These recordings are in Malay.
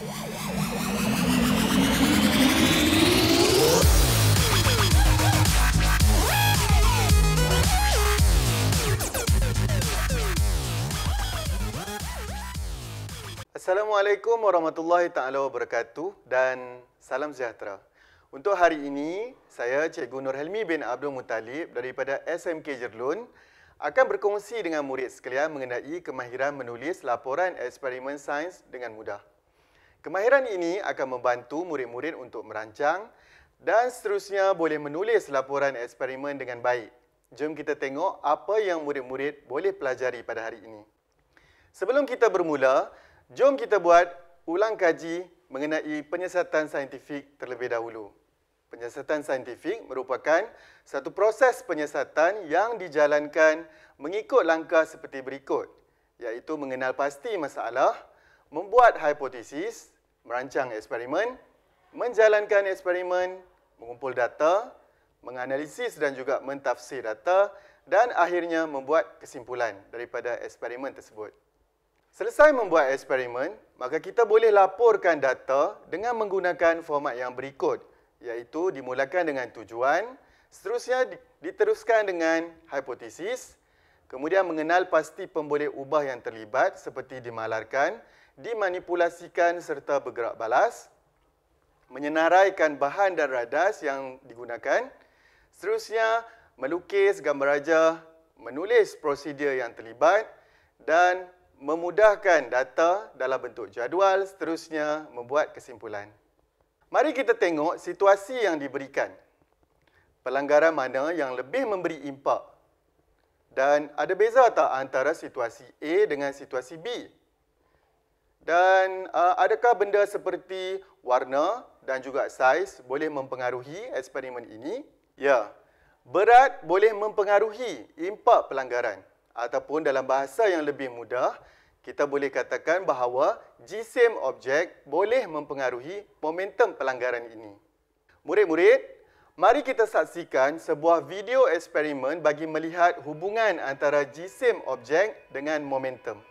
Assalamualaikum warahmatullahi taala wabarakatuh dan salam sejahtera. Untuk hari ini, saya Cikgu Nur Helmi bin Abdul Muttalib daripada SMK Jerlun akan berkongsi dengan murid sekalian mengenai kemahiran menulis laporan eksperimen sains dengan mudah. Kemahiran ini akan membantu murid-murid untuk merancang dan seterusnya boleh menulis laporan eksperimen dengan baik. Jom kita tengok apa yang murid-murid boleh pelajari pada hari ini. Sebelum kita bermula, jom kita buat ulang kaji mengenai penyiasatan saintifik terlebih dahulu. Penyiasatan saintifik merupakan satu proses penyiasatan yang dijalankan mengikut langkah seperti berikut, iaitu mengenal pasti masalah, membuat hipotesis, merancang eksperimen, menjalankan eksperimen, mengumpul data, menganalisis dan juga mentafsir data dan akhirnya membuat kesimpulan daripada eksperimen tersebut. Selesai membuat eksperimen, maka kita boleh laporkan data dengan menggunakan format yang berikut, iaitu dimulakan dengan tujuan, seterusnya diteruskan dengan hipotesis, kemudian mengenal pasti pemboleh ubah yang terlibat seperti dimalarkan, dimanipulasikan serta bergerak balas, menyenaraikan bahan dan radas yang digunakan, seterusnya melukis gambar rajah, menulis prosedur yang terlibat dan memudahkan data dalam bentuk jadual, seterusnya membuat kesimpulan. Mari kita tengok situasi yang diberikan. Pelanggaran mana yang lebih memberi impak? Dan ada beza tak antara situasi A dengan situasi B? Dan adakah benda seperti warna dan juga saiz boleh mempengaruhi eksperimen ini? Ya, berat boleh mempengaruhi impak pelanggaran. Ataupun dalam bahasa yang lebih mudah, kita boleh katakan bahawa jisim objek boleh mempengaruhi momentum pelanggaran ini. Murid-murid, mari kita saksikan sebuah video eksperimen bagi melihat hubungan antara jisim objek dengan momentum.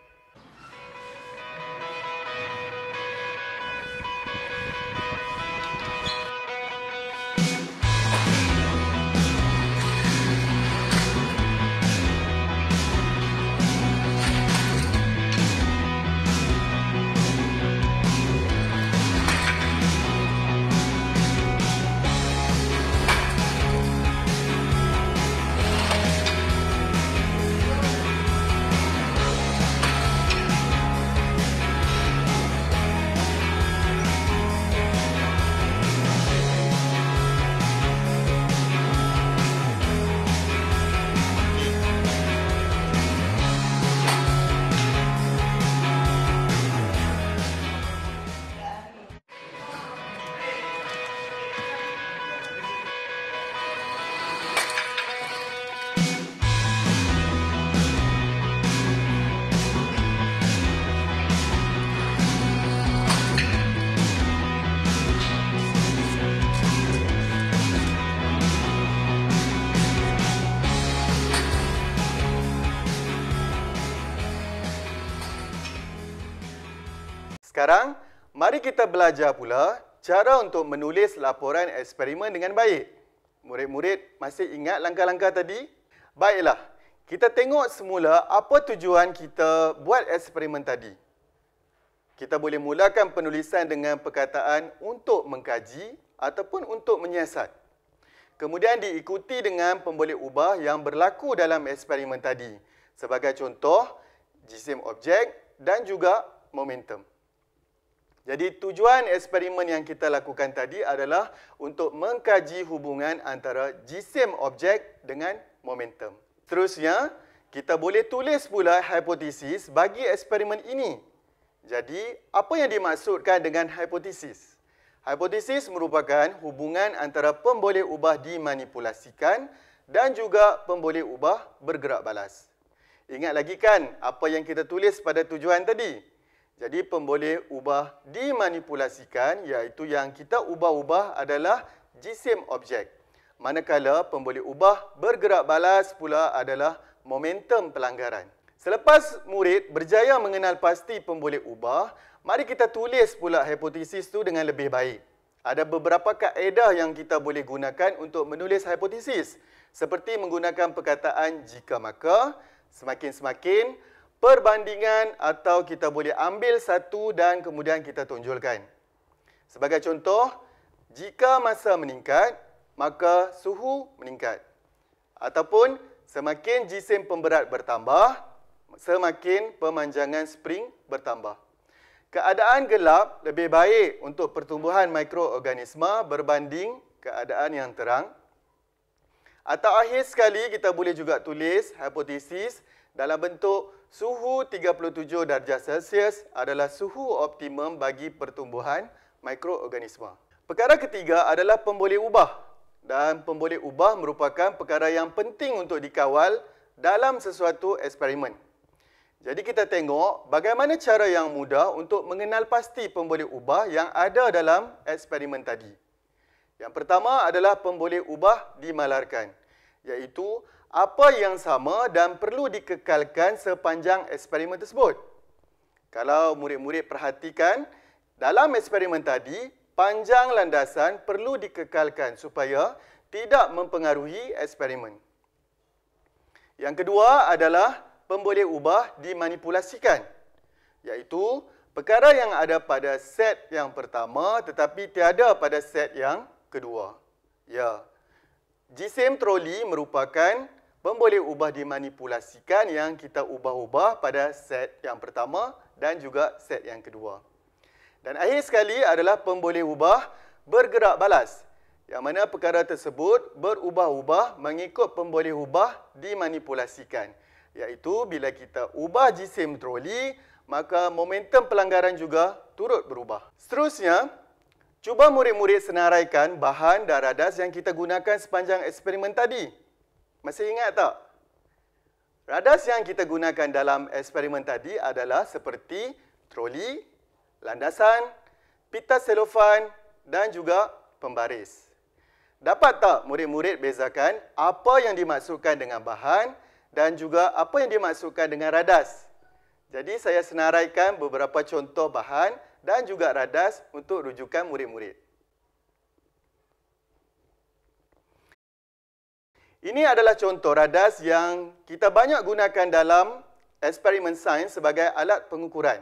Sekarang, mari kita belajar pula cara untuk menulis laporan eksperimen dengan baik. Murid-murid masih ingat langkah-langkah tadi? Baiklah, kita tengok semula apa tujuan kita buat eksperimen tadi. Kita boleh mulakan penulisan dengan perkataan untuk mengkaji ataupun untuk menyiasat. Kemudian diikuti dengan pemboleh ubah yang berlaku dalam eksperimen tadi. Sebagai contoh, jisim objek dan juga momentum. Jadi tujuan eksperimen yang kita lakukan tadi adalah untuk mengkaji hubungan antara jisim objek dengan momentum. Seterusnya, kita boleh tulis pula hipotesis bagi eksperimen ini. Jadi, apa yang dimaksudkan dengan hipotesis? Hipotesis merupakan hubungan antara pemboleh ubah dimanipulasikan dan juga pemboleh ubah bergerak balas. Ingat lagi kan apa yang kita tulis pada tujuan tadi? Jadi pemboleh ubah dimanipulasikan iaitu yang kita ubah-ubah adalah jisim objek. Manakala pemboleh ubah bergerak balas pula adalah momentum pelanggaran. Selepas murid berjaya mengenal pasti pemboleh ubah, Mari kita tulis pula hipotesis tu dengan lebih baik. Ada beberapa kaedah yang kita boleh gunakan untuk menulis hipotesis. Seperti menggunakan perkataan jika maka, semakin-semakin, perbandingan atau kita boleh ambil satu dan kemudian kita tonjolkan. Sebagai contoh, jika masa meningkat, maka suhu meningkat. Ataupun semakin jisim pemberat bertambah, semakin pemanjangan spring bertambah. Keadaan gelap lebih baik untuk pertumbuhan mikroorganisma berbanding keadaan yang terang. Atau akhir sekali kita boleh juga tulis hipotesis dalam bentuk suhu 37 darjah Celsius adalah suhu optimum bagi pertumbuhan mikroorganisma. Perkara ketiga adalah pemboleh ubah. Dan pemboleh ubah merupakan perkara yang penting untuk dikawal dalam sesuatu eksperimen. Jadi kita tengok bagaimana cara yang mudah untuk mengenal pasti pemboleh ubah yang ada dalam eksperimen tadi. Yang pertama adalah pemboleh ubah dimalarkan, iaitu apa yang sama dan perlu dikekalkan sepanjang eksperimen tersebut. Kalau murid-murid perhatikan, dalam eksperimen tadi, panjang landasan perlu dikekalkan supaya tidak mempengaruhi eksperimen. Yang kedua adalah pemboleh ubah dimanipulasikan, iaitu perkara yang ada pada set yang pertama tetapi tiada pada set yang kedua. Ya, jisim troli merupakan pemboleh ubah dimanipulasikan yang kita ubah-ubah pada set yang pertama dan juga set yang kedua. Dan akhir sekali adalah pemboleh ubah bergerak balas, yang mana perkara tersebut berubah-ubah mengikut pemboleh ubah dimanipulasikan. Iaitu bila kita ubah jisim troli, maka momentum pelanggaran juga turut berubah. Seterusnya, cuba murid-murid senaraikan bahan dan radas yang kita gunakan sepanjang eksperimen tadi. Masih ingat tak? Radas yang kita gunakan dalam eksperimen tadi adalah seperti troli, landasan, pita selofan dan juga pembaris. Dapat tak murid-murid bezakan apa yang dimaksudkan dengan bahan dan juga apa yang dimaksudkan dengan radas? Jadi saya senaraikan beberapa contoh bahan dan juga radas untuk rujukan murid-murid. Ini adalah contoh radas yang kita banyak gunakan dalam eksperimen sains sebagai alat pengukuran.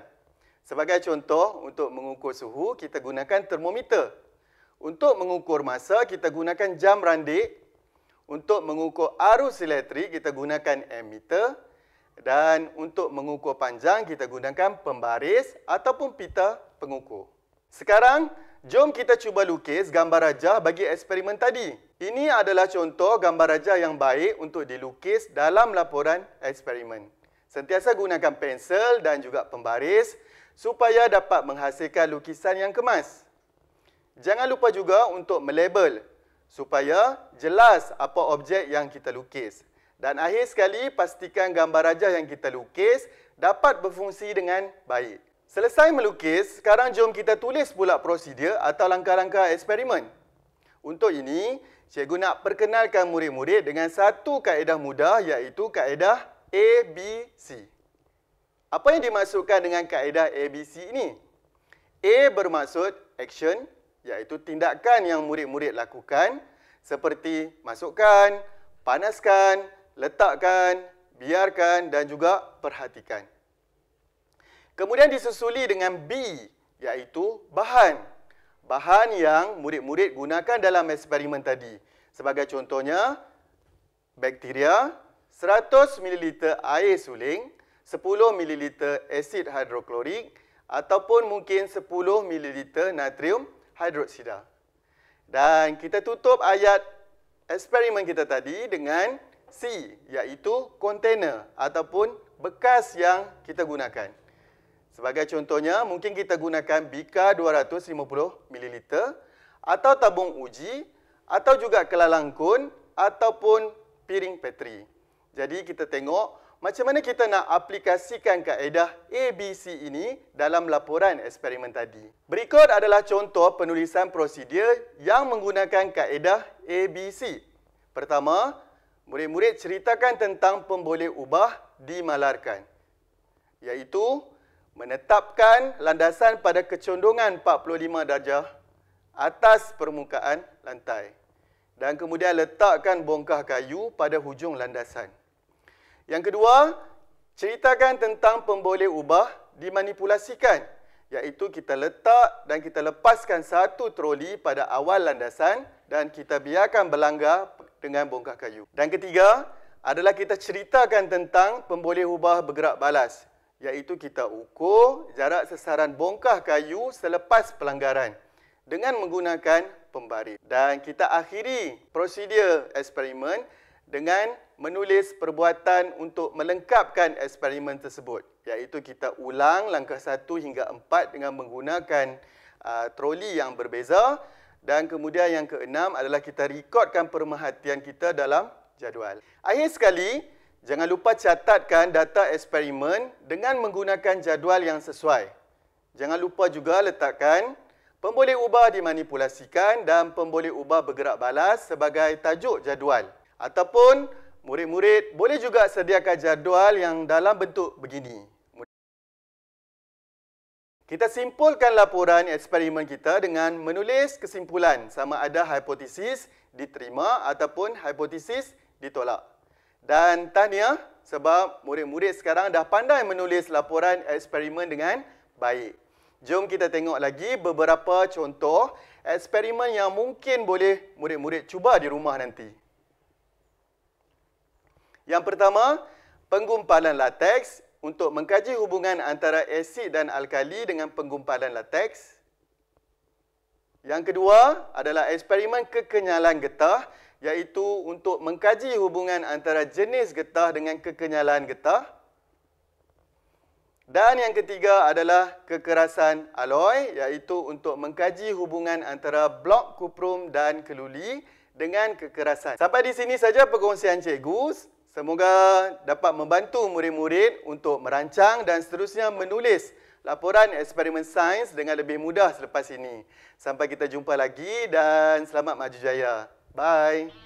Sebagai contoh, untuk mengukur suhu, kita gunakan termometer. Untuk mengukur masa, kita gunakan jam randik. Untuk mengukur arus elektrik, kita gunakan ammeter. Dan untuk mengukur panjang, kita gunakan pembaris ataupun pita pengukur. Sekarang, jom kita cuba lukis gambar rajah bagi eksperimen tadi. Ini adalah contoh gambar rajah yang baik untuk dilukis dalam laporan eksperimen. Sentiasa gunakan pensel dan juga pembaris supaya dapat menghasilkan lukisan yang kemas. Jangan lupa juga untuk melabel supaya jelas apa objek yang kita lukis. Dan akhir sekali, pastikan gambar rajah yang kita lukis dapat berfungsi dengan baik. Selesai melukis, sekarang jom kita tulis pula prosedur atau langkah-langkah eksperimen. Untuk ini, cikgu nak perkenalkan murid-murid dengan satu kaedah mudah, iaitu kaedah ABC. Apa yang dimaksudkan dengan kaedah ABC ini? A bermaksud action, iaitu tindakan yang murid-murid lakukan seperti masukkan, panaskan, letakkan, biarkan dan juga perhatikan. Kemudian disusuli dengan B, iaitu bahan. Bahan yang murid-murid gunakan dalam eksperimen tadi. Sebagai contohnya, bakteria, 100 ml air suling, 10 ml asid hidroklorik ataupun mungkin 10 ml natrium hidroksida. Dan kita tutup ayat eksperimen kita tadi dengan C, iaitu kontainer ataupun bekas yang kita gunakan. Sebagai contohnya, mungkin kita gunakan bika 250 ml atau tabung uji atau juga kelalangkun ataupun piring petri. Jadi kita tengok macam mana kita nak aplikasikan kaedah ABC ini dalam laporan eksperimen tadi. Berikut adalah contoh penulisan prosedur yang menggunakan kaedah ABC. Pertama, murid-murid ceritakan tentang pemboleh ubah dimalarkan. Iaitu, menetapkan landasan pada kecondongan 45 darjah atas permukaan lantai. Dan kemudian letakkan bongkah kayu pada hujung landasan. Yang kedua, ceritakan tentang pemboleh ubah dimanipulasikan, iaitu kita letak dan kita lepaskan satu troli pada awal landasan dan kita biarkan berlanggar dengan bongkah kayu. Dan ketiga adalah kita ceritakan tentang pemboleh ubah bergerak balas, iaitu kita ukur jarak sesaran bongkah kayu selepas pelanggaran dengan menggunakan pembaris. Dan kita akhiri prosedur eksperimen dengan menulis perbuatan untuk melengkapkan eksperimen tersebut, iaitu kita ulang langkah 1 hingga 4 dengan menggunakan troli yang berbeza. Dan kemudian yang keenam adalah kita rekodkan pemerhatian kita dalam jadual. Akhir sekali, jangan lupa catatkan data eksperimen dengan menggunakan jadual yang sesuai. Jangan lupa juga letakkan pemboleh ubah dimanipulasikan dan pemboleh ubah bergerak balas sebagai tajuk jadual. Ataupun murid-murid boleh juga sediakan jadual yang dalam bentuk begini. Kita simpulkan laporan eksperimen kita dengan menulis kesimpulan sama ada hipotesis diterima ataupun hipotesis ditolak. Dan tahniah sebab murid-murid sekarang dah pandai menulis laporan eksperimen dengan baik. Jom kita tengok lagi beberapa contoh eksperimen yang mungkin boleh murid-murid cuba di rumah nanti. Yang pertama, penggumpalan lateks untuk mengkaji hubungan antara asid dan alkali dengan penggumpalan lateks. Yang kedua adalah eksperimen kekenyalan getah, iaitu untuk mengkaji hubungan antara jenis getah dengan kekenyalan getah. Dan yang ketiga adalah kekerasan alloy, iaitu untuk mengkaji hubungan antara blok kuprum dan keluli dengan kekerasan. Sampai di sini saja perkongsian cikgu. Semoga dapat membantu murid-murid untuk merancang dan seterusnya menulis laporan eksperimen sains dengan lebih mudah selepas ini. Sampai kita jumpa lagi dan selamat maju jaya. Bye.